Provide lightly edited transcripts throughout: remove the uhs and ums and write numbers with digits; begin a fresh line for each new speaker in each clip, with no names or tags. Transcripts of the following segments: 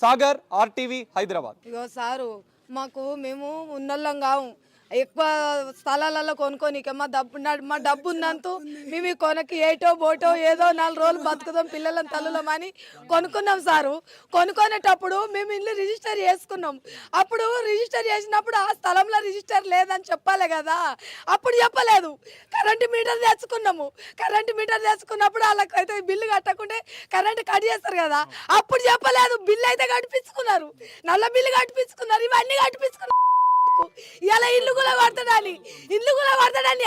Sagar, RTV, Hyderabad.
ఇగో sir మాకు మేము ఉన్నోళ్ళం కావు, ఎక్కువ స్థలాలలో కొనుక్కోనిక మా డబ్బు ఉన్నంత మేము ఈ కొనకి ఏటో బోటో ఏదో 4 రోజులు బతుకుదాం పిల్లలను తల్లులమని కొనుక్కున్నాం సారు. కొనుక్కునేటప్పుడు మేము ఇల్లు రిజిస్టర్ చేసుకున్నాం. అప్పుడు రిజిస్టర్ చేసినప్పుడు ఆ స్థలంలో రిజిస్టర్ లేదని చెప్పాలి కదా, అప్పుడు చెప్పలేదు. కరెంటు మీటర్ తెచ్చుకున్నాము. కరెంటు మీటర్ తెచ్చుకున్నప్పుడు వాళ్ళకైతే బిల్లు కట్టకుంటే కరెంటు కట్ చేస్తారు కదా, అప్పుడు చెప్పలేదు. బిల్లు అయితే కట్టించుకున్నారు, నల్ల బిల్లు కట్టించుకున్నారు, ఇవన్నీ కట్టించుకున్నారు. ఇలా ఇల్లు కూడా కొడతాడని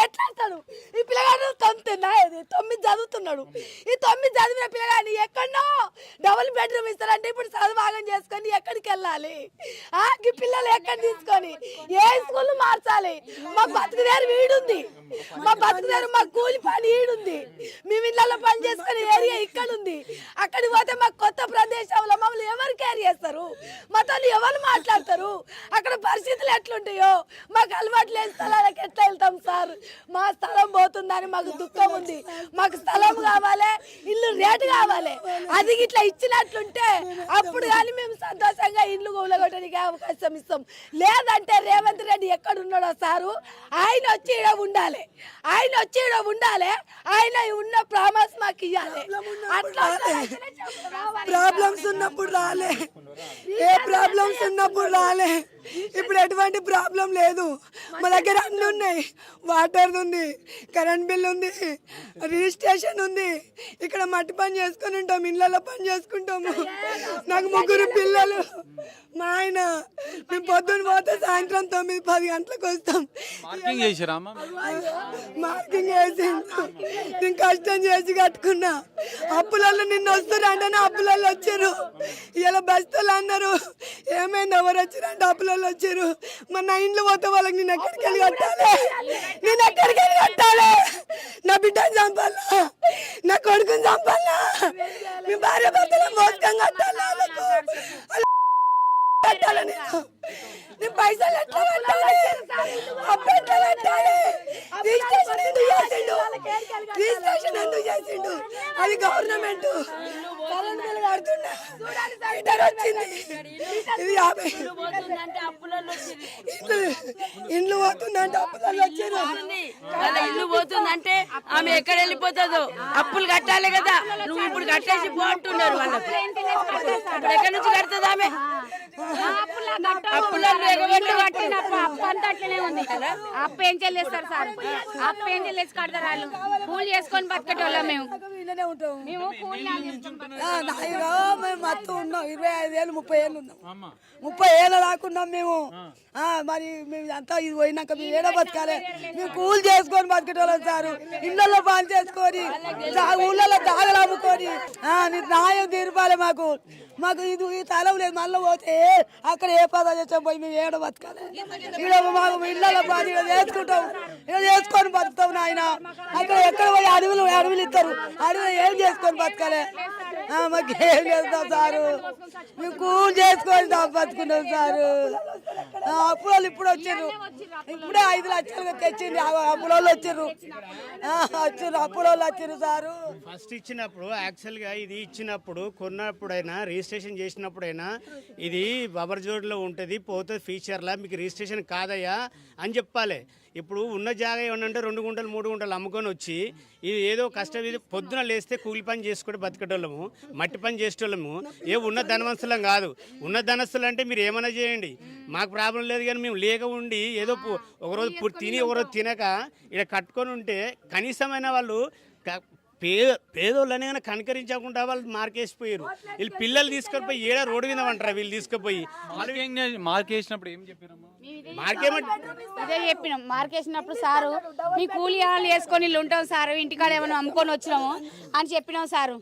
ఎట్లా అంటాడు? ఈ పిల్లగాడు 9 చదువుతున్నాడు. ఈ 9 చదివిన పిల్లగాని ఎక్కడో డబుల్ బెడ్రూమ్ ఇస్తారంటే ఇప్పుడు చదువుభాగం చేసుకొని ఎక్కడికి వెళ్ళాలి? ఈ పిల్లలు ఎక్కడ తీసుకొని ఏ స్కూల్ మార్చాలి? మా బతుకుదేరు వీడుంది, మా బతుకుదేరు మా కూలి పని ఈడుంది. మేము ఇళ్ళలో పని చేసుకునే ఏరియా ఇక్కడ ఉంది. అక్కడికి పోతే మాకు కొత్త ప్రదేశంలో మమ్మల్ని ఎవరు కేర్ చేస్తారు? మాతో ఎవరు మాట్లాడతారు? అక్కడ పరిస్థితులు ఎట్లుంటాయో మాకు అలవాటు లేని స్థలాలకు ఎట్లా వెళ్తాం సార్? మా స్థలం పోతుందని మాకు దుఃఖం ఉంది. మాకు స్థలం కావాలి, ఇల్లు రేటు కావాలి. అది ఇట్లా ఇచ్చినట్లుంటే అప్పుడు కానీ మేము సంతోషంగా ఇల్లు కూలగొట్టడానికి అవకాశం ఇస్తాం. లేదంటే రేవంత్ రెడ్డి ఎక్కడున్నాడో సారు, ఆయన వచ్చి ఈడ ఉండాలి, ఆయన ఉన్న ప్రామిస్ మాకు ఇవ్వాలి. అట్లా
ప్రాబ్లమ్స్ ఉన్నప్పుడు రాలే, ఏ ప్రాబ్లమ్స్ ఉన్నప్పుడు రాలే. ఇప్పుడు ఎటువంటి ప్రాబ్లం లేదు. మా దగ్గర అన్నీ ఉన్నాయి. వాటర్ ఉంది, కరెంట్ బిల్ ఉంది, రిజిస్ట్రేషన్ ఉంది. ఇక్కడ మట్టి పని చేసుకుని ఉంటాం, ఇళ్ళలో పని చేసుకుంటాము. నాకు 3 పిల్లలు. మా ఆయన మేము పొద్దున్న పోతే సాయంత్రం 9-10 గంటలకు వస్తాం. మార్కింగ్ వేసి నేను కష్టం చేసి కట్టుకున్నా. అప్పులలో నిన్న వస్తారంటే అప్పులలో వచ్చారు. ఇలా బస్తలు అన్నారు, ఏమైంది ఎవరు వచ్చారంటే అప్పులలో వచ్చారు. మరి నా ఇంట్లో పోతే వాళ్ళకి నేను ఎక్కడికి వెళ్ళి కట్టాలి? నా బిడ్డను చంపాలా, నా కొడుకుని చంపాలా, మీ భార్య భర్తల మోసకం కట్టాలా? నేను పైసలు ఎట్లా కట్టాలి? అప్పు ఎట్లా కట్టాలి? రిజిస్ట్రేషన్ ఎందుకు చేసిండు? అది గవర్నమెంట్. కరెంట్ బిల్ కడుతున్నా, మీటర్ వచ్చింది. ఇది 50 ఇండ్లు పోతుందంటే అప్పులలో వచ్చారు.
ఇల్లు పోతుందంటే ఆమె ఎక్కడ వెళ్ళిపోతుందో అప్పులు కట్టాలి కదా. నువ్వు ఇప్పుడు కట్టేసి పోంటున్నారు వాళ్ళకి. ఎక్కడి నుంచి కడుతుంది ఆమె? అప్పులలో ఎగబెట్టు కట్టినప్పుడు అప్పు అంతా అట్లనే ఉంది కదా.
అప్పు ఏం చెల్లిస్తారు సార్? అప్పు ఏం చెల్లేసి కడతారు వాళ్ళు? కూలి చేసుకొని బతికేటోళ్ళం మేము.
మొత్తం ఉన్నాం 25 ఏళ్ళు 30 ఏళ్ళు ఉన్నాం. 30 ఏళ్ళ దాకున్నాం మేము. మరి మేము అంతా ఇది పోయినాక మేము ఏడ బతకాలి? మేము కూలి చేసుకొని బతికేటోళ్ళం సారు. ఇళ్ళల్లో పని చేసుకొని ఊళ్ళలో జాగలు అమ్ముకొని న్యాయం తీర్పాలి మాకు. ఇది ఈ తలం లేదు. మళ్ళీ పోతే అక్కడ ఏ పదాలు చేసాం పోయి మేము ఏడ బతకాలి? ఇక్కడ మాకు ఇళ్ళలో పని చేసుకుంటాం, చేసుకొని బతుకుతాం నాయన. అక్కడ ఎక్కడ పోయి అడవులు ఇస్తారు, అడవులు ఏం చేసుకొని బతకాలి? మాకు ఏం చేస్తాం సారు? మేము కూలి చేసుకొని బతుకున్నాం సారు. అప్పులు ఇప్పుడు వచ్చారు, ఇప్పుడే 5 లక్షలు తెచ్చింది. అప్పుల వాళ్ళు వచ్చారు, అప్పుల వాళ్ళు వచ్చారు సారు.
ఫస్ట్ ఇచ్చినప్పుడు యాక్చువల్గా ఇది ఇచ్చినప్పుడు కొన్నప్పుడైనా రిజిస్ట్రేషన్ చేసినప్పుడైనా ఇది బబర్ జోడ్లో ఉంటుంది, పోతుంది ఫ్యూచర్లో, మీకు రిజిస్ట్రేషన్ కాదయ్యా అని చెప్పాలి. ఇప్పుడు ఉన్న జాగా ఏమన్నా 2 గుంటలు 3 గుంటలు అమ్ముకొని వచ్చి ఇది ఏదో కష్టం, ఇది పొద్దున లేస్తే కూలి పని చేసుకుంటే బతికేటోళ్ళము, మట్టి పని చేసేటోళ్ళము. ఉన్న ధనవంతులం కాదు. ఉన్న ధనస్తులు అంటే మీరు ఏమైనా చేయండి, మాకు ప్రాబ్లం లేదు. కానీ మేము లేక ఉండి ఏదో ఒకరోజు తిని ఒకరోజు తినక ఇక్కడ కట్టుకొని ఉంటే కనీసమైన వాళ్ళు పేదోళ్ళని కనకరించకుండా వాళ్ళు మార్కేసిపోయారు. వీళ్ళు పిల్లలు తీసుకొని పోయి ఏడా రోడ్డు మీద అంటారు. వీళ్ళు తీసుకుపోయి
మార్కేసినప్పుడు ఏం చెప్పారు?
ఇదే చెప్పినాం. మార్కేసినప్పుడు సారు మీ కూలి వాళ్ళు వేసుకొని ఇల్లు ఉంటాం సారు, ఇంటికాడ ఏమైనా అమ్ముకొని వచ్చినాము అని చెప్పినాం సారు.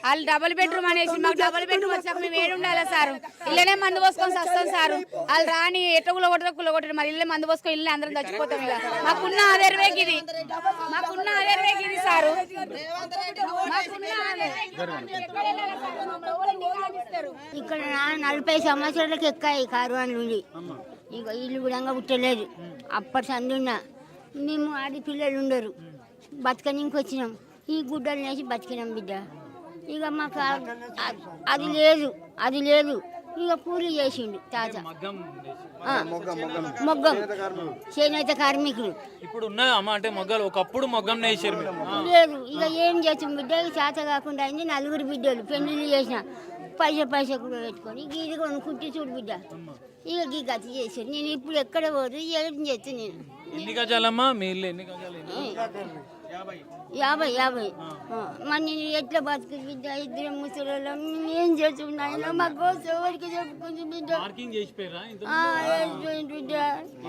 వాళ్ళు డబుల్ బెడ్రూమ్ అనేసి మాకు డబుల్ బెడ్రూమ్ వచ్చాక మేము ఏడు ఉండాలి సారు? ఇళ్ళనే మందు పోసుకొని వస్తాం సారు. వాళ్ళు రాని ఎట్టుకులో కొట్టరు, మరి ఇల్లే మందు పోసుకొని ఇల్లు అందరం చచ్చిపోతాం. ఇక మాకున్న ఆధారవేకి ఇది సారు.
ఇక్కడ 40 సంవత్సరాలకు ఎక్కాయి కారువాన్ నుండి. ఇక ఇల్లు కూడా పుట్టలేదు. అప్పటి సందున్నా మేము ఆడి పిల్లలు ఉండరు, బతకనికి వచ్చినాం. ఈ గుడ్డలు వేసి బతికినాం బిడ్డ. ఇక మాకు అది లేదు ఇక కూలి చేసిండు తాత
మగ్గం చేసి.
ఆ, మొగ్గం చేనేత కార్మికులు
ఇప్పుడు ఉన్నాయా అమ్మ అంటే మొగ్గలు ఒకప్పుడు మొగ్గం నేసారు మీరు.
లేదు ఇక ఏం చేస్తాం బిడ్డ చేత కాకుండా అయింది 4 బిడ్డలు పెళ్లిళ్ళు చేసిన పైసా కూడా పెట్టుకొని ఇది కొనుక్కుంటే చూడు బిడ్డ ఇక గీ గతి చేశారు. నేను ఇప్పుడు ఎక్కడ పోదు ఏం చేస్తాను నేను.
ఎన్ని గజాలమ్మా మీ ఇల్లు ఎన్ని గజాలు?
50 మరి నేను ఎట్లా బతుకు బిడ్డ? ఇద్దరు ముసలి ఏం చేస్తున్నాయినా మా కోసం ఎవరికి చెప్పుకుంది బిడ్డ?
మార్కింగ్ చేసిపోయారా?
వేసిపోయింది బిడ్డ.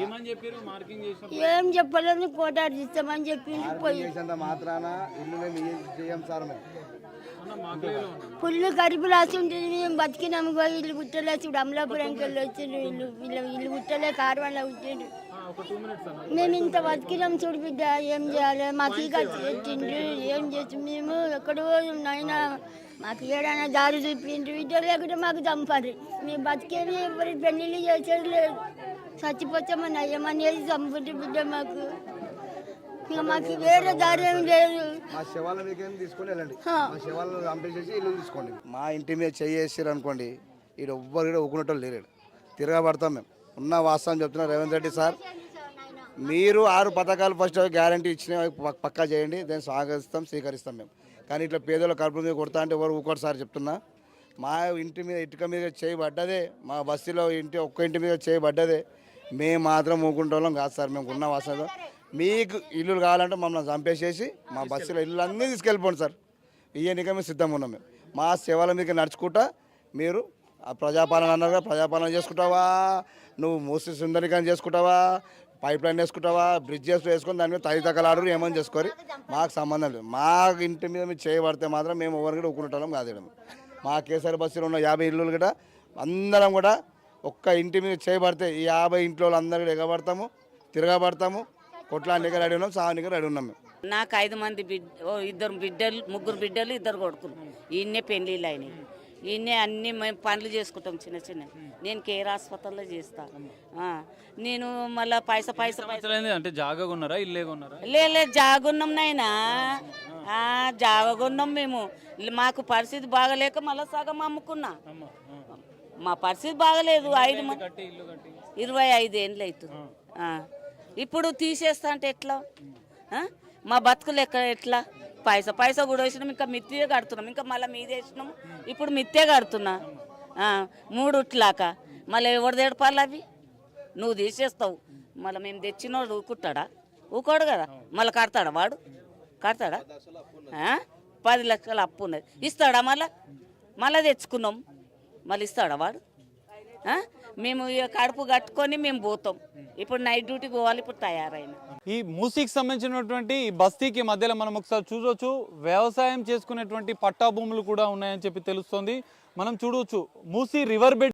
ఏమని చెప్పారు మార్కింగ్ చేసిన?
ఏం చెప్పలేదు కోటాడు ఇస్తామని చెప్పింది పోయి
మాత్రాన ఇల్లు చేయం సార్
పుల్లు కడుపు రాసి ఉంటుంది. మేము బతికినాము ఇల్లు కుట్టలే చూడు అమలాపురంకి వెళ్ళి వచ్చిండు ఇల్లు కుట్టలే కార్వాన్లో కుట్టిండు. మేము ఇంత బతికినాం చూడు బిడ్డ ఏం చేయాలి? మాకు ఈ ఖర్చు పెట్టిండ్రు ఏం చేసి మేము ఎక్కడో నాయన మాకు ఏడైనా దారి చూపిండ్రు బిడ్డ లేకుంటే మాకు చంపారు. మేము బతికేది ఎవరి పెళ్ళిళ్ళు చేసేది లేదు. చచ్చిపోతామని అయ్యమనేది చంపుండ్రు బిడ్డ మాకు. ఇక మాకు వేరే దారి ఏమి లేదు.
మా శవాల మీకేం తీసుకొని వెళ్ళండి. మా శవాలను చంపేసేసి ఇల్లు తీసుకోండి. మా ఇంటి మీద చేసారు అనుకోండి, ఇక్కడ ఎవ్వరు కూడా ఊకునేటోళ్ళు లేరు. తిరగబడతాం మేము. ఉన్న వాస్తవం చెప్తున్నా రేవంత్ రెడ్డి సార్, మీరు 6 పథకాలు ఫస్ట్ గ్యారంటీ ఇచ్చిన పక్కా చేయండి, దాన్ని స్వాగతిస్తాం స్వీకరిస్తాం మేము. కానీ ఇట్లా పేదల కడుపు మీద కొడతా అంటే ఎవరు ఊకోటి సార్ చెప్తున్నా. మా ఇంటి మీద ఇటుక మీద చేయబడ్డదే, మా బస్తీలో ఒక్క ఇంటి మీద చేయబడ్డదే. మేము మాత్రం ఊకుంటాం కాదు సార్. మేము ఉన్న వాస్తవం మీకు ఇల్లు కావాలంటే మమ్మల్ని చంపేసేసి మా బస్సులో ఇల్లు అన్నీ తీసుకెళ్ళిపోండి సార్. ఇవన్నీగా మేము సిద్ధంగా ఉన్నాం. మేము మా సేవల మీకు నడుచుకుంటా మీరు ఆ ప్రజాపాలన అన్నారు కదా, ప్రజాపాలన చేసుకుంటావా, నువ్వు మూసి సుందరీకరణ చేసుకుంటావా, పైప్ లైన్ వేసుకుంటావా, బ్రిడ్జెస్ వేసుకొని దాని మీద తైతకలాడు ఏమని చేసుకొని మాకు సంబంధం లేదు. మా ఇంటి మీద మీరు చేయబడితే మాత్రం మేము ఎవరిని కూడా ఊకుంటాం కాదు. మా కేసీఆర్ బస్సులో ఉన్న 50 ఇల్లులు కూడా అందరం కూడా ఒక్క ఇంటి మీద చేయబడితే ఈ 50 ఇంట్లో అందరూ కూడా ఎగబడతాము, తిరగబడతాము, కొట్లానికి రెడీ ఉన్నాం, సావనికి రెడీ ఉన్నాం మేము.
నాకు 5 మంది ఇద్దరు బిడ్డలు 3 బిడ్డలు 2 కొడుకులు. ఈయన్నే పెళ్ళిళ్ళు అయినాయి. ఈయన్నే అన్ని మేము పనులు చేసుకుంటాం చిన్న చిన్న. నేను కేర్ హాస్పిటల్లో చేస్తా. నేను మళ్ళీ పైసా
అంటే జాగా ఉన్నారా ఇల్లే కొన్నారా?
లే జాగున్నాం నాయనా, జాగున్నాం మేము. మాకు పరిస్థితి బాగలేక మళ్ళీ సగం అమ్ముకున్నా. మా పరిస్థితి బాగలేదు. 25 ఏళ్ళు అవుతుంది. ఇప్పుడు తీసేస్తా అంటే ఎట్లా? మా బతుకులు ఎట్లా? పైసా కూడా వేసినాం, ఇంకా మిత్తే కడుతున్నాం, ఇంకా మళ్ళీ మీద వేసినాం, ఇప్పుడు మిత్తే కడుతున్నా 3 ఉట్లాక. మళ్ళీ ఎవరు తెడపాలి అవి? నువ్వు తీసేస్తావు, మళ్ళీ మేము తెచ్చినోడు ఊకుంటాడా? ఊకోడు కదా. మళ్ళీ కడతాడా వాడు? కడతాడా? 10 లక్షలు అప్పు ఉన్నది, ఇస్తాడా? మళ్ళీ తెచ్చుకున్నాం, మళ్ళీ ఇస్తాడా వాడు? మేము కడుపు కట్టుకొని మేము పోతాం. ఇప్పుడు నైట్ డ్యూటీకి పోవాలి, ఇప్పుడు తయారైన.
ఈ మూసీకి సంబంధించినటువంటి ఈ బస్తీకి మధ్యలో మనం ఒకసారి చూడవచ్చు, వ్యవసాయం చేసుకునేటువంటి పట్టా భూములు కూడా ఉన్నాయని చెప్పి తెలుస్తోంది. మనం చూడవచ్చు మూసీ రివర్ బెడ్